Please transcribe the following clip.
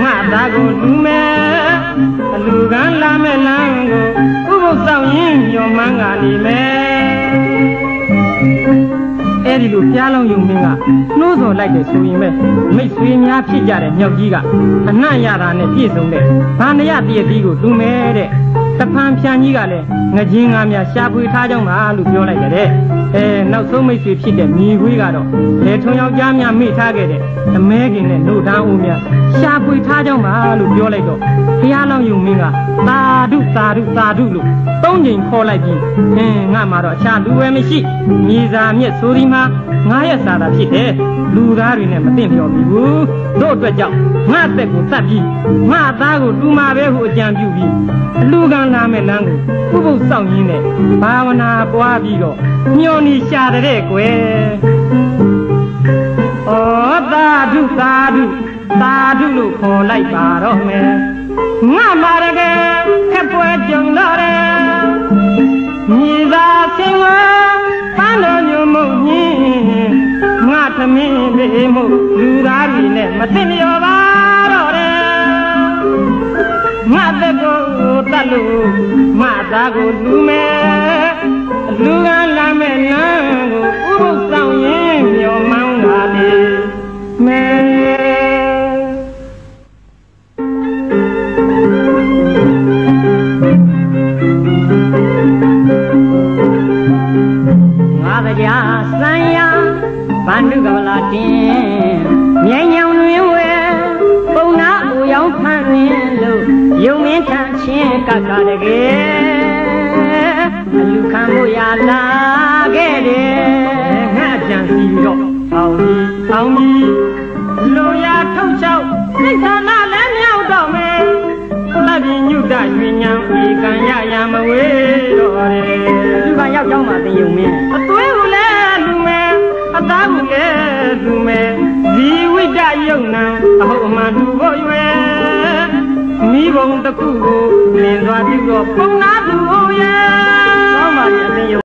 ငါသားကိုလူမဲ့အလူကန်းလာမဲ့လမ်းကိုဥပုသ်ဆောင်ရင်မျောမှန်းကနေမဲ့အဲ့ဒီလိုဖျားလောင်ယုံမင်းကနှိုးဆော်လိုက်တယ်ဆိုရင်ပဲမိတ်ဆွေများဖြစ်ကြတဲ့မြောက်ကြီးကအနှံ့ရတာနဲ့ပြည့်စုံတဲ့ဘာနရတည့်တီးကိုလူမဲ့တဲ့တဖန်ဖြန်ကြီးကလည်းငကြင်းငါးများရှာဖွေထားကြောင်းပါလို့ပြောလိုက်တဲ့နောက်ဆုံးမိတ်ဆွေဖြစ်တဲ့မြေခွေးကတော့လေထုံယောက်ျားများမိထားခဲ့တဲ့အမဲခင်နဲ့နှုတ်သားဦးများရှာဖွေထားကြောင်းပါလို့ပြောလိုက်တော့ဘုရားလောင်းယုံမင်းကသာဓုသာဓုသာဓုလို့သုံးချိန်ခေါ်လိုက်ပြီးငါမှတော့အခြားလူဝဲမရှိမြေစာမြက်ဆိုဒီမှာငါရဲ့စာသာဖြစ်တယ်လူသားတွေနဲ့မသိလျော်ပြီဘူးတို့အတွက်ကြောင့်ငါသက်ကိုတတ်ပြီးငါသားကိုတူမာပဲဟုအကြံပြုပြီးအလူကံလာမဲ့လမ်းကိုဥပုသ်ဆောင်ရင်းနဲ့ဘာဝနာပွားပြီးတော့ညှော်နေရှာတဲ့ကွယ်ဩသာဓုသာဓုသာဓုလို့ခေါ်လိုက်ပါတော့မယ်ငါမာရကဲခက်ပွဲကြုံတော့တယ်မြေသာဆင်းဝါပန်းတော်ညုံမုံညင်းငါသမင်းလေးမို့လူသားတွေနဲ့မသိလျော်ပါတော့တယ်ငါသက်ကိုတတ်လို့ငါသားကိုလူမဲ့လူကလာမဲ့လမ်းကိုဥပုသ်ဆောင်ရင်မျောမှန်းပါလေမဲစံရဗန္ဓုကဗလာတင်မြိုင်ညောင်တွင်ဝဲပုံနာအိုရောက်ဖန်ရင်းလို့ယုံမင်းထန်ချင်းကကတကယ်အလူခံဖို့ရလာခဲ့တယ်ငါကြံစီတော့အောင်ကြီးလူရထုတ်ချောက်စိတ်ဆန္ဒလည်းမြောက်တော့မယ်လက်ပြညုတရွှေညံဤကံရရမဝေးတော့တယ်လူကရောက်ကြောင်းမှာတင်ယုံမင်းအသွေးကိုလည်းလူမယ်အသားကိုလည်းလူမယ်ဇီဝိတယုံနံအဟုတ်အမှန်လူဖို့ရွယ်မိဘုံတစ်ခုကိုလင်းသွားပြီးတော့ပုံနာသူရဲ့ကောင်းပါရဲ့အသိ